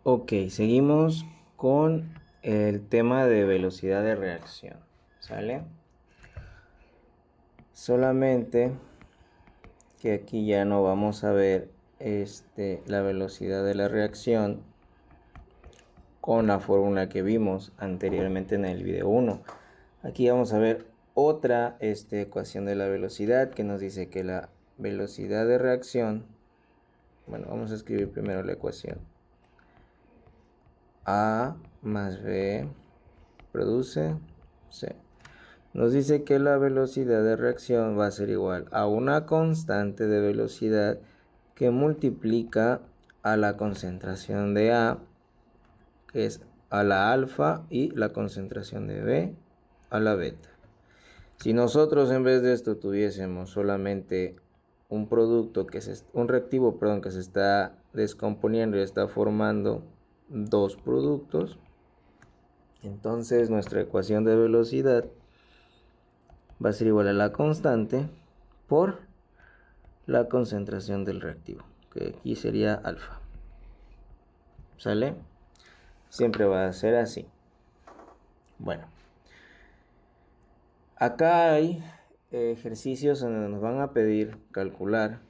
Ok, seguimos con el tema de velocidad de reacción, ¿sale? Solamente que aquí ya no vamos a ver la velocidad de la reacción con la fórmula que vimos anteriormente en el video 1. Aquí vamos a ver otra ecuación de la velocidad que nos dice que la velocidad de reacción, bueno, vamos a escribir primero la ecuación. A más B produce C. Nos dice que la velocidad de reacción va a ser igual a una constante de velocidad que multiplica a la concentración de A, que es a la alfa, y la concentración de B a la beta. Si nosotros en vez de esto tuviésemos solamente un producto un reactivo, perdón, que se está descomponiendo y está formando dos productos, entonces nuestra ecuación de velocidad va a ser igual a la constante por la concentración del reactivo, que aquí sería alfa. ¿Sale? Siempre va a ser así. Bueno, acá hay ejercicios donde nos van a pedir calcular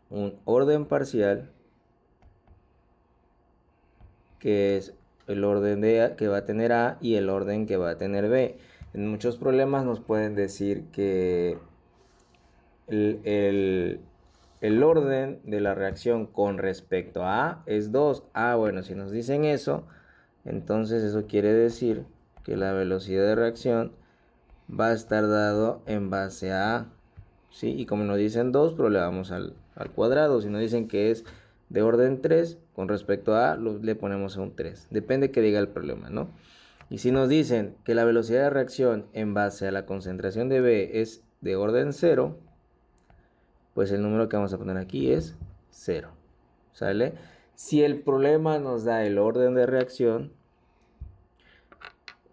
un orden parcial, que es el orden que va a tener A y el orden que va a tener B. En muchos problemas nos pueden decir que el orden de la reacción con respecto a A es 2. Bueno, si nos dicen eso, entonces eso quiere decir que la velocidad de reacción va a estar dado en base a A. ¿Sí? Y como nos dicen 2, pero le vamos al cuadrado. Si nos dicen que es de orden 3, con respecto a A, le ponemos a un 3. Depende que diga el problema, ¿no? Y si nos dicen que la velocidad de reacción en base a la concentración de B es de orden 0, pues el número que vamos a poner aquí es 0. ¿Sale? Si el problema nos da el orden de reacción,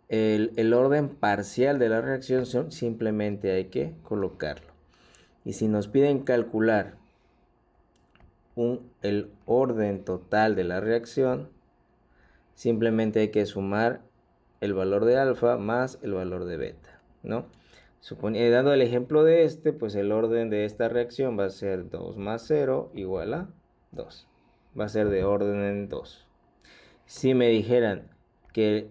el orden parcial de la reacción simplemente hay que colocarlo. Y si nos piden calcular el orden total de la reacción, simplemente hay que sumar el valor de alfa más el valor de beta, ¿no? Dando el ejemplo de pues el orden de esta reacción va a ser 2 más 0 igual a 2. Va a ser de orden en 2. Si me dijeran que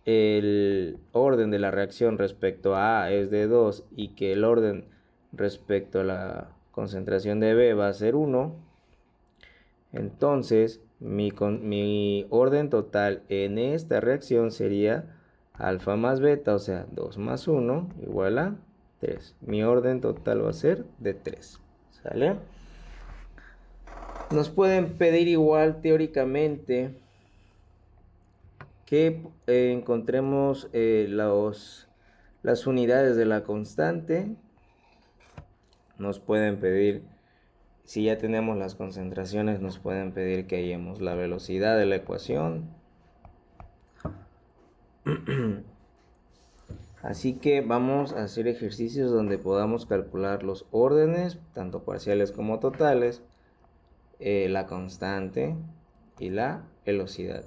el orden de la reacción respecto a A es de 2 y que el orden respecto a la concentración de B va a ser 1, entonces mi orden total en esta reacción sería alfa más beta, o sea, 2 más 1 igual a 3. Mi orden total va a ser de 3. ¿Sale? Nos pueden pedir igual teóricamente que encontremos las unidades de la constante. Nos pueden pedir, si ya tenemos las concentraciones, nos pueden pedir que hallemos la velocidad de la ecuación. Así que vamos a hacer ejercicios donde podamos calcular los órdenes, tanto parciales como totales, la constante y la velocidad.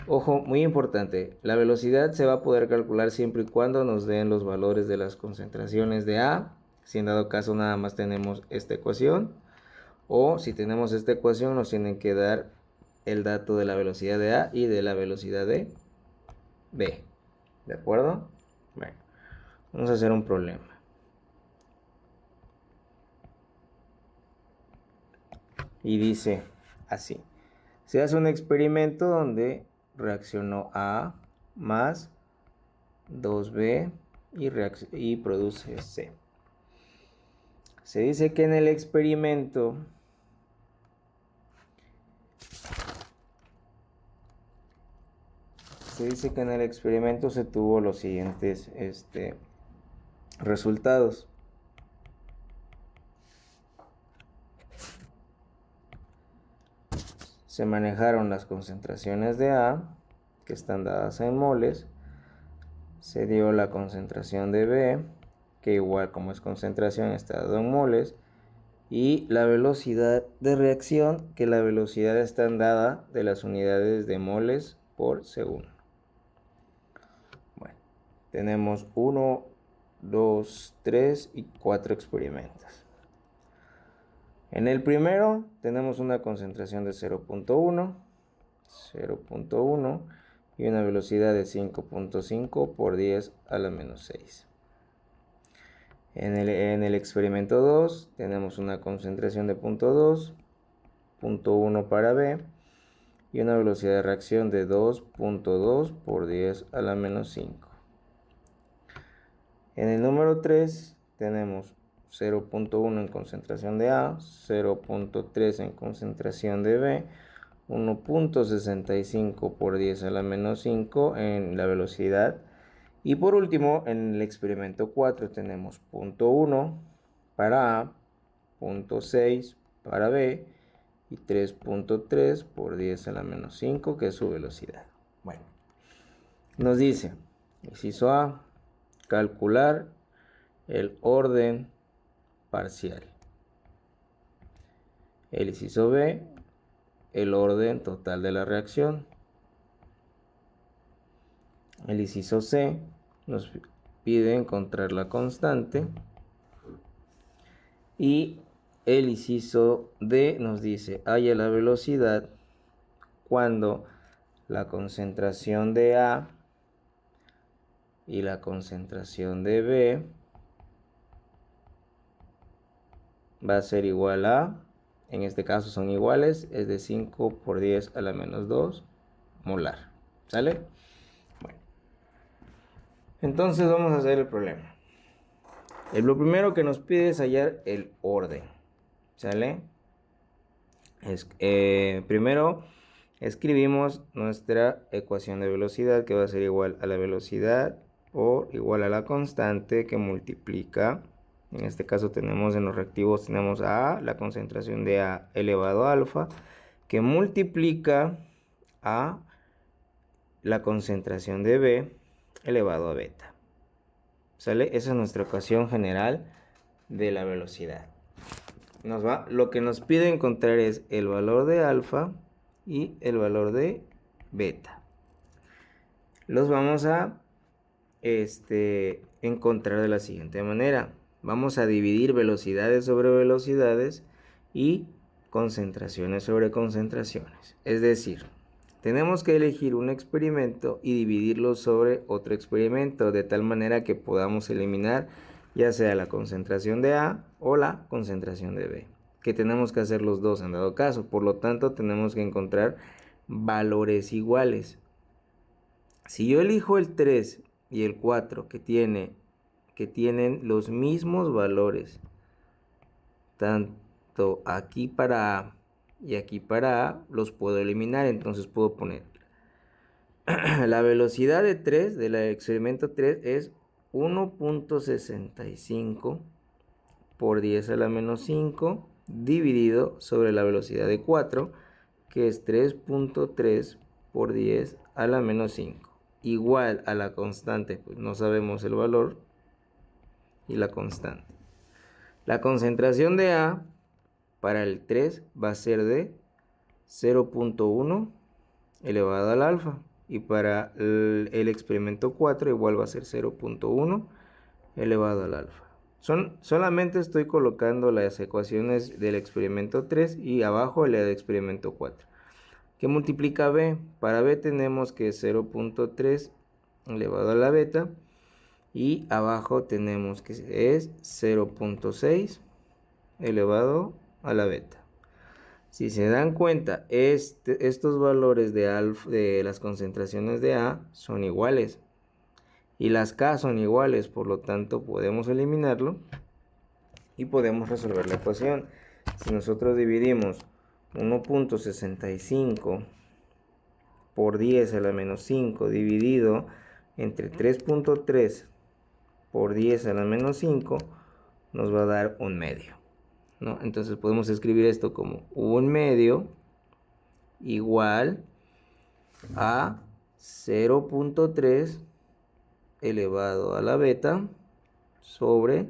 Ojo, muy importante, la velocidad se va a poder calcular siempre y cuando nos den los valores de las concentraciones de A, si en dado caso nada más tenemos esta ecuación, o si tenemos esta ecuación nos tienen que dar el dato de la velocidad de A y de la velocidad de B. ¿De acuerdo? Bueno, vamos a hacer un problema. Y dice así: se hace un experimento donde reaccionó A más 2B y produce C. Se dice que en el experimento se tuvo los siguientes resultados. Se manejaron las concentraciones de A, que están dadas en moles. Se dio la concentración de B, que igual como es concentración está dado en moles. y la velocidad de reacción, que la velocidad está dada de las unidades de moles por segundo. Bueno, tenemos 1, 2, 3 y 4 experimentos. En el primero tenemos una concentración de 0.1 y una velocidad de 5.5 por 10 a la menos 6. En el experimento 2 tenemos una concentración de 0.2, 0.1 para B y una velocidad de reacción de 2.2 por 10 a la menos 5. En el número 3 tenemos 0.1 en concentración de A, 0.3 en concentración de B, 1.65 por 10 a la menos 5 en la velocidad. Y por último, en el experimento 4 tenemos 0.1 para A, 0.6 para B y 3.3 por 10 a la menos 5, que es su velocidad. Bueno, nos dice, inciso A, calcular el orden parcial. El inciso B, el orden total de la reacción. El inciso C nos pide encontrar la constante. Y el inciso D nos dice, halla la velocidad cuando la concentración de A y la concentración de B va a ser igual a, en este caso son iguales, es de 5 por 10 a la menos 2 molar. ¿Sale? Bueno. Entonces vamos a hacer el problema. Lo primero que nos pide es hallar el orden. ¿Sale? Primero escribimos nuestra ecuación de velocidad, que va a ser igual a la velocidad por igual a la constante que multiplica. En este caso tenemos en los reactivos, tenemos a la concentración de A elevado a alfa, que multiplica a la concentración de B elevado a beta. ¿Sale? Esa es nuestra ecuación general de la velocidad. Lo que nos pide encontrar es el valor de alfa y el valor de beta. Los vamos a encontrar de la siguiente manera. Vamos a dividir velocidades sobre velocidades y concentraciones sobre concentraciones. Es decir, tenemos que elegir un experimento y dividirlo sobre otro experimento, de tal manera que podamos eliminar ya sea la concentración de A o la concentración de B, que tenemos que hacer los dos en dado caso. Por lo tanto, tenemos que encontrar valores iguales. Si yo elijo el 3 y el 4 que tienen los mismos valores, tanto aquí para A y aquí para A, los puedo eliminar. Entonces puedo poner la velocidad de 3 del experimento 3 es 1.65 por 10 a la menos 5 dividido sobre la velocidad de 4, que es 3.3 por 10 a la menos 5, igual a la constante, pues no sabemos el valor, y la constante. La concentración de A para el 3 va a ser de 0.1 elevado al alfa, y para el experimento 4 igual va a ser 0.1 elevado al alfa. Solamente estoy colocando las ecuaciones del experimento 3 y abajo la del experimento 4. ¿Qué multiplica B? Para B tenemos que 0.3 elevado a la beta, y abajo tenemos que es 0.6 elevado a la beta. Si se dan cuenta, estos valores de las concentraciones de A son iguales y las K son iguales, por lo tanto podemos eliminarlo y podemos resolver la ecuación. Si nosotros dividimos 1.65 por 10 a la menos 5 dividido entre 3.3 por 10 a la menos 5, nos va a dar un medio, ¿no? Entonces podemos escribir esto como 1/2 igual a 0.3 elevado a la beta sobre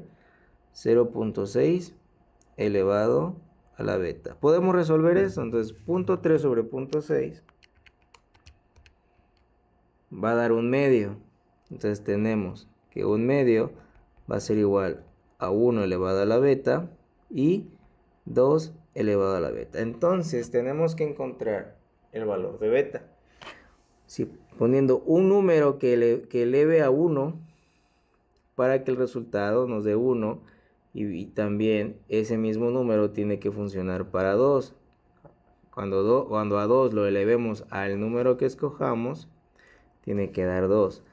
0.6 elevado a la beta. Podemos resolver eso. Entonces, 0.3 sobre 0.6 va a dar un medio. Entonces tenemos que un medio va a ser igual a 1 elevado a la beta y 2 elevado a la beta. Entonces tenemos que encontrar el valor de beta. Si poniendo un número que eleve a 1 para que el resultado nos dé 1, y también ese mismo número tiene que funcionar para 2. Cuando a 2 lo elevemos al número que escojamos, tiene que dar 2.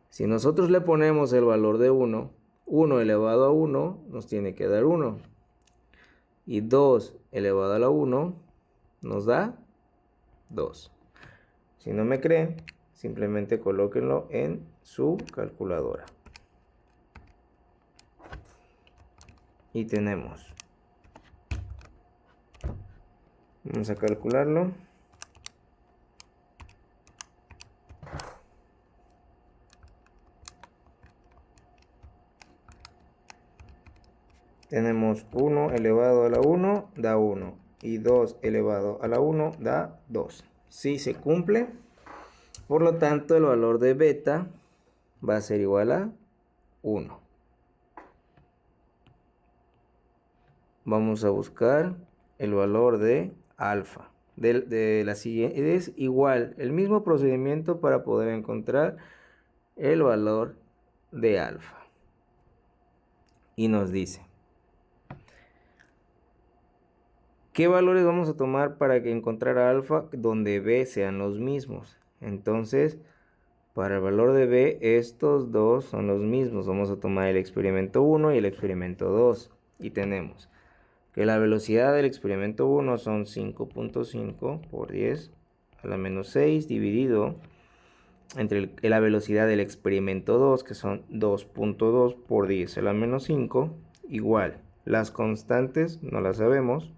Si nosotros le ponemos el valor de 1, 1 elevado a 1 nos tiene que dar 1. Y 2 elevado a la 1 nos da 2. Si no me creen, simplemente colóquenlo en su calculadora. Y tenemos. Vamos a calcularlo. Tenemos 1 elevado a la 1 da 1 y 2 elevado a la 1 da 2. Si se cumple, por lo tanto el valor de beta va a ser igual a 1. Vamos a buscar el valor de alfa. De la siguiente es igual, el mismo procedimiento para poder encontrar el valor de alfa. Y nos dice, ¿qué valores vamos a tomar para que encontrar alfa donde b sean los mismos? Entonces, para el valor de b, estos dos son los mismos. Vamos a tomar el experimento 1 y el experimento 2. Y tenemos que la velocidad del experimento 1 son 5.5 por 10 a la menos 6 dividido entre la velocidad del experimento 2, que son 2.2 por 10 a la menos 5, igual. Las constantes no las sabemos.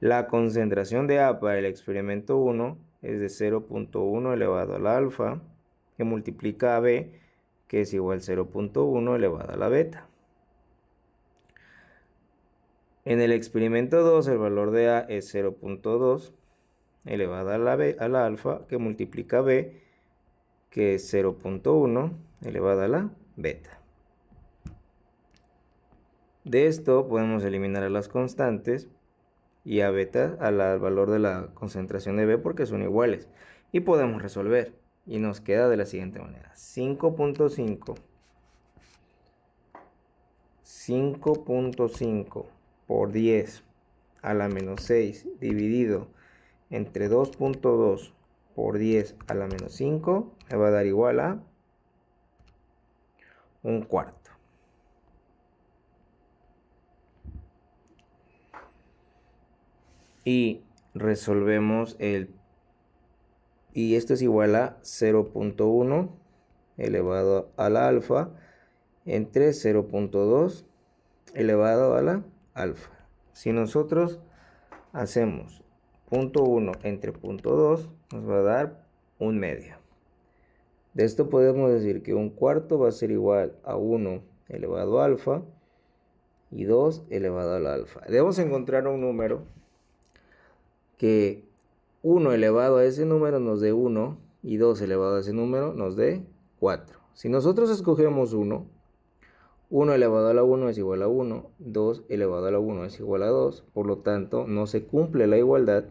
La concentración de A para el experimento 1 es de 0.1 elevado a la alfa, que multiplica a B, que es igual a 0.1 elevado a la beta. En el experimento 2 el valor de A es 0.2 elevado a la alfa, que multiplica a B, que es 0.1 elevado a la beta. De esto podemos eliminar a las constantes y a beta al valor de la concentración de B porque son iguales. Y podemos resolver. Y nos queda de la siguiente manera. 5.5 por 10 a la menos 6 dividido entre 2.2 por 10 a la menos 5 me va a dar igual a un cuarto. Y resolvemos y esto es igual a 0.1 elevado a la alfa entre 0.2 elevado a la alfa. Si nosotros hacemos 0.1 entre 0.2 nos va a dar un medio. De esto podemos decir que un cuarto va a ser igual a 1 elevado a alfa y 2 elevado a la alfa. Debemos encontrar un número que 1 elevado a ese número nos dé 1 y 2 elevado a ese número nos dé 4. Si nosotros escogemos 1, 1 elevado a la 1 es igual a 1, 2 elevado a la 1 es igual a 2, por lo tanto no se cumple la igualdad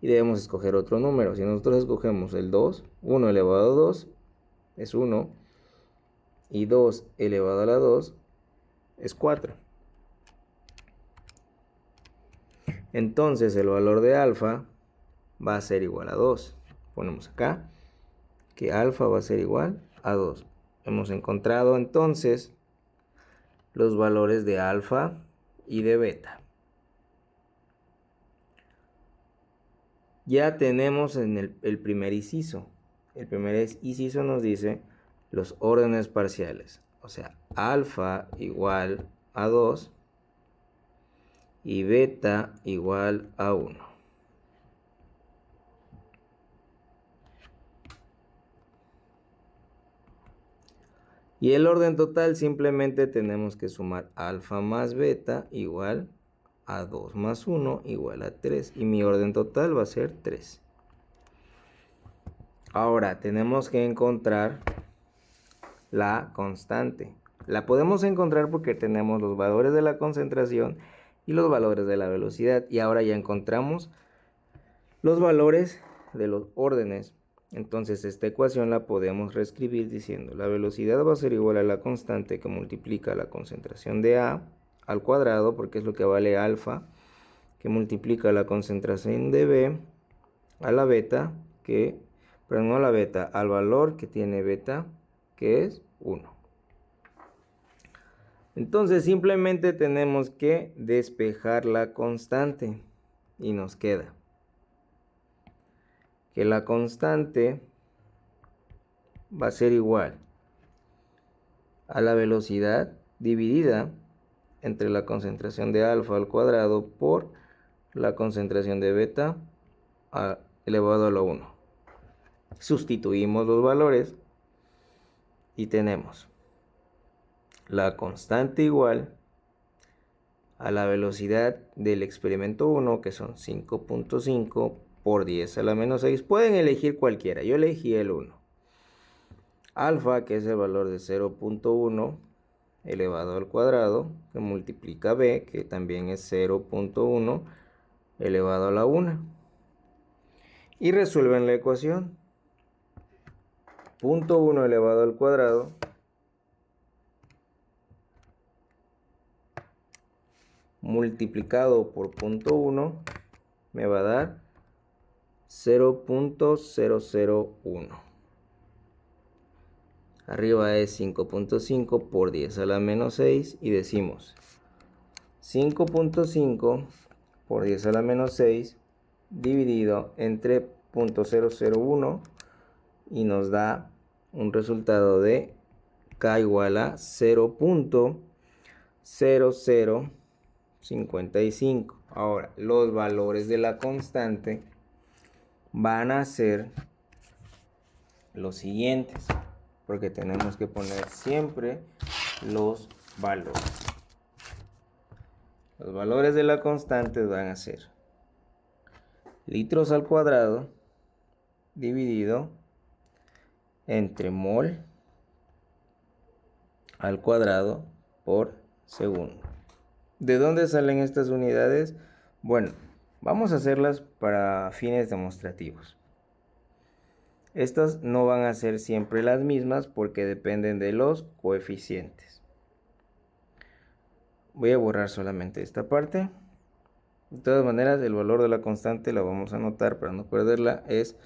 y debemos escoger otro número. Si nosotros escogemos el 2, 1 elevado a 2 es 1 y 2 elevado a la 2 es 4. Entonces el valor de alfa va a ser igual a 2. Ponemos acá que alfa va a ser igual a 2. Hemos encontrado entonces los valores de alfa y de beta. Ya tenemos en el primer inciso. El primer inciso nos dice los órdenes parciales. O sea, alfa igual a 2 y beta igual a 1. Y el orden total simplemente tenemos que sumar alfa más beta igual a 2 más 1 igual a 3. Y mi orden total va a ser 3. Ahora tenemos que encontrar la constante. La podemos encontrar porque tenemos los valores de la concentración y los valores de la velocidad. Y ahora ya encontramos los valores de los órdenes. Entonces esta ecuación la podemos reescribir diciendo la velocidad va a ser igual a la constante que multiplica la concentración de A al cuadrado, porque es lo que vale alfa, que multiplica la concentración de B a la beta, pero no a la beta, al valor que tiene beta, que es 1. Entonces simplemente tenemos que despejar la constante y nos queda que la constante va a ser igual a la velocidad dividida entre la concentración de alfa al cuadrado por la concentración de beta elevado a la 1. Sustituimos los valores y tenemos la constante igual a la velocidad del experimento 1, que son 5.5 por 10 a la menos 6. Pueden elegir cualquiera, yo elegí el 1. Alfa, que es el valor de 0.1 elevado al cuadrado, que multiplica b, que también es 0.1 elevado a la 1. Y resuelven la ecuación. 0.1 elevado al cuadrado multiplicado por 0.1 me va a dar 0.001. Arriba es 5.5 por 10 a la menos 6 y decimos 5.5 por 10 a la menos 6 dividido entre 0.001 y nos da un resultado de K igual a 0.0055. Ahora, los valores de la constante van a ser los siguientes, porque tenemos que poner siempre los valores. Los valores de la constante van a ser litros al cuadrado dividido entre mol al cuadrado por segundo. ¿De dónde salen estas unidades? Bueno, vamos a hacerlas para fines demostrativos. Estas no van a ser siempre las mismas porque dependen de los coeficientes. Voy a borrar solamente esta parte. De todas maneras, el valor de la constante la vamos a anotar para no perderla. Es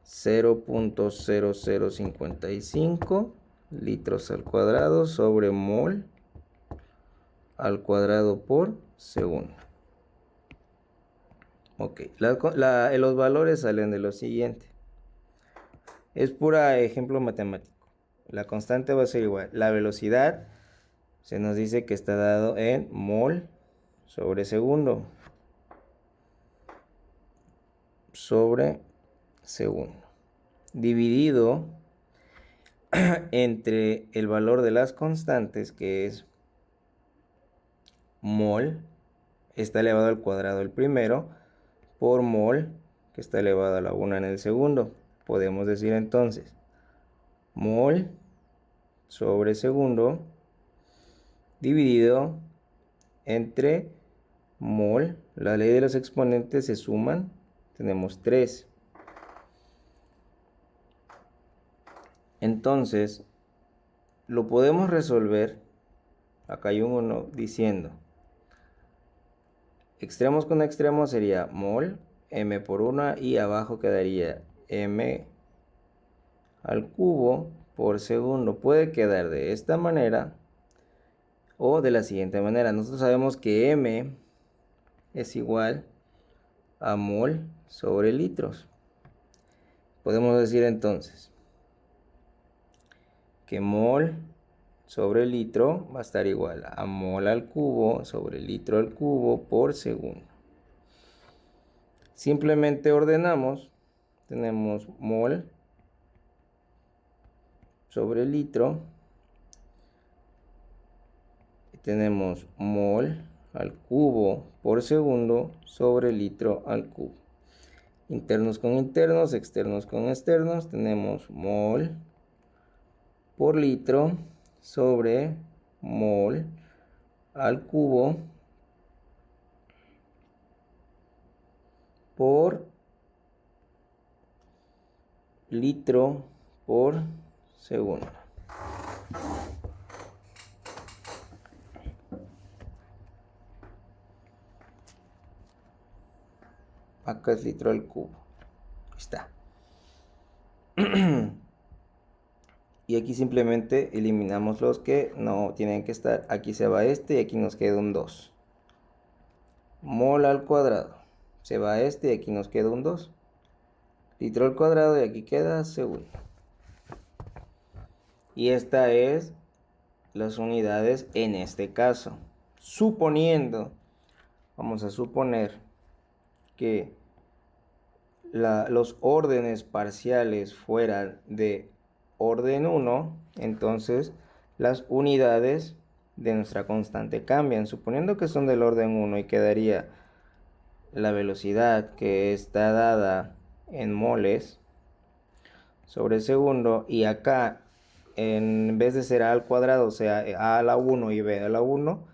0.0055 litros al cuadrado sobre mol al cuadrado por segundo. Ok, los valores salen de lo siguiente. Es pura ejemplo matemático. La constante va a ser igual. La velocidad se nos dice que está dado en mol sobre segundo. Sobre segundo. Dividido entre el valor de las constantes, que es mol, está elevado al cuadrado el primero, por mol, que está elevado a la 1 en el segundo. Podemos decir entonces mol sobre segundo dividido entre mol. La ley de los exponentes se suman. Tenemos 3. Entonces, lo podemos resolver. Acá hay un 1 diciendo extremos con extremos sería mol, m por 1 y abajo quedaría m al cubo por segundo. Puede quedar de esta manera o de la siguiente manera. Nosotros sabemos que m es igual a mol sobre litros. Podemos decir entonces que mol sobre litro va a estar igual a mol al cubo sobre litro al cubo por segundo. Simplemente ordenamos. Tenemos mol sobre litro tenemos mol al cubo por segundo sobre litro al cubo. Internos con internos, externos con externos, tenemos mol por litro sobre mol al cubo por litro por segundo. Acá es litro al cubo. Ahí está. Y aquí simplemente eliminamos los que no tienen que estar. Aquí se va este y aquí nos queda un 2. Mol al cuadrado. Se va este y aquí nos queda un 2. Litro al cuadrado y aquí queda segundo. Y esta es las unidades en este caso. Suponiendo, vamos a suponer que los órdenes parciales fueran de orden 1, entonces las unidades de nuestra constante cambian. Suponiendo que son del orden 1 y quedaría la velocidad que está dada en moles sobre segundo, y acá en vez de ser a al cuadrado, o sea, a a la 1 y b a la 1,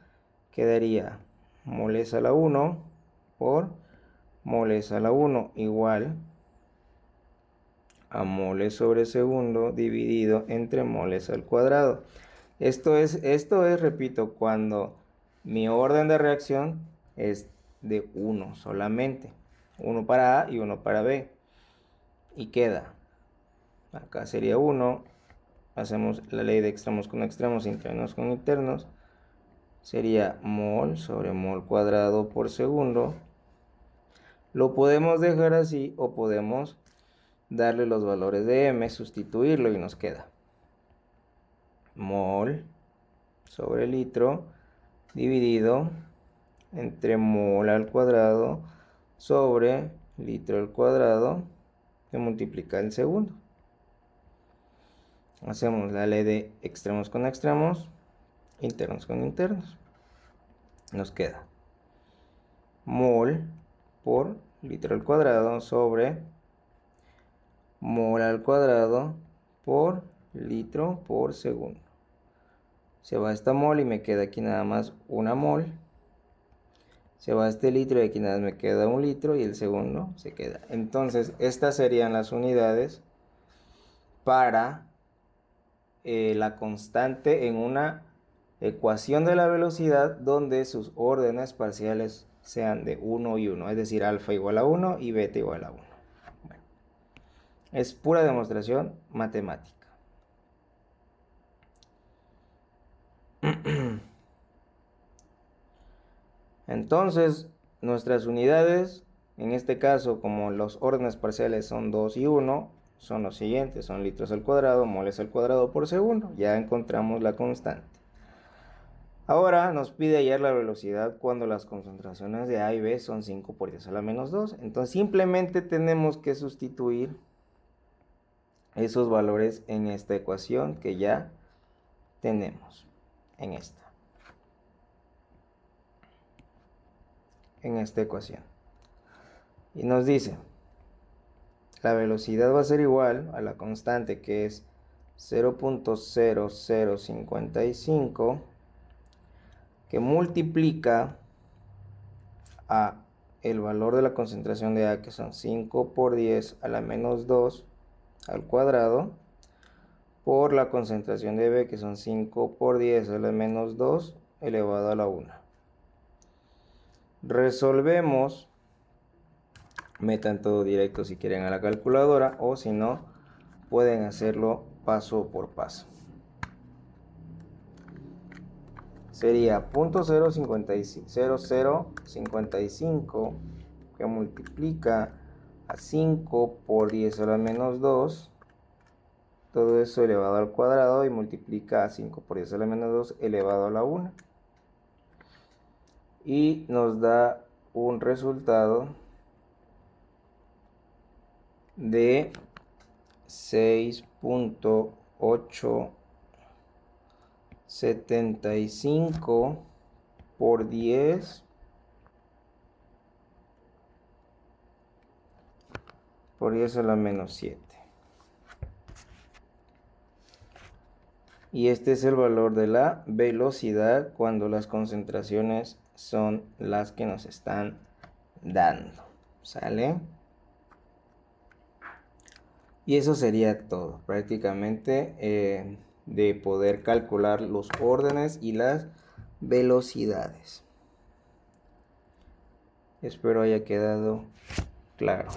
quedaría moles a la 1 por moles a la 1 igual a moles sobre segundo dividido entre moles al cuadrado. Esto es, repito, cuando mi orden de reacción es de 1 solamente. 1 para A y 1 para B. Y queda, acá sería 1, hacemos la ley de extremos con extremos, internos con internos, sería mol sobre mol cuadrado por segundo. Lo podemos dejar así o podemos darle los valores de m, sustituirlo y nos queda mol sobre litro dividido entre mol al cuadrado sobre litro al cuadrado que multiplica el segundo. Hacemos la ley de extremos con extremos, internos con internos. Nos queda mol por litro al cuadrado sobre mol al cuadrado por litro por segundo. Se va esta mol y me queda aquí nada más una mol. Se va este litro y aquí nada más me queda un litro y el segundo se queda. Entonces estas serían las unidades para la constante en una ecuación de la velocidad donde sus órdenes parciales sean de 1 y 1, es decir, alfa igual a 1 y beta igual a 1. Bueno, es pura demostración matemática. Entonces, nuestras unidades, en este caso, como los órdenes parciales son 2 y 1, son los siguientes, son litros al cuadrado, moles al cuadrado por segundo. Ya encontramos la constante. Ahora nos pide hallar la velocidad cuando las concentraciones de A y B son 5 por 10 a la menos 2. Entonces simplemente tenemos que sustituir esos valores en esta ecuación que ya tenemos en esta ecuación. Y nos dice, la velocidad va a ser igual a la constante que es 0.0055 que multiplica a el valor de la concentración de A, que son 5 por 10 a la menos 2 al cuadrado, por la concentración de B, que son 5 por 10 a la menos 2 elevado a la 1. Resolvemos, metan todo directo si quieren a la calculadora, o si no, pueden hacerlo paso por paso. Sería 0.0055 que multiplica a 5 por 10 a la menos 2, todo eso elevado al cuadrado, y multiplica a 5 por 10 a la menos 2 elevado a la 1. Y nos da un resultado de 6.8 75 por 10 por 10 a la menos 7. Y este es el valor de la velocidad cuando las concentraciones son las que nos están dando. ¿Sale? Y eso sería todo, prácticamente, de poder calcular los órdenes y las velocidades. Espero haya quedado claro.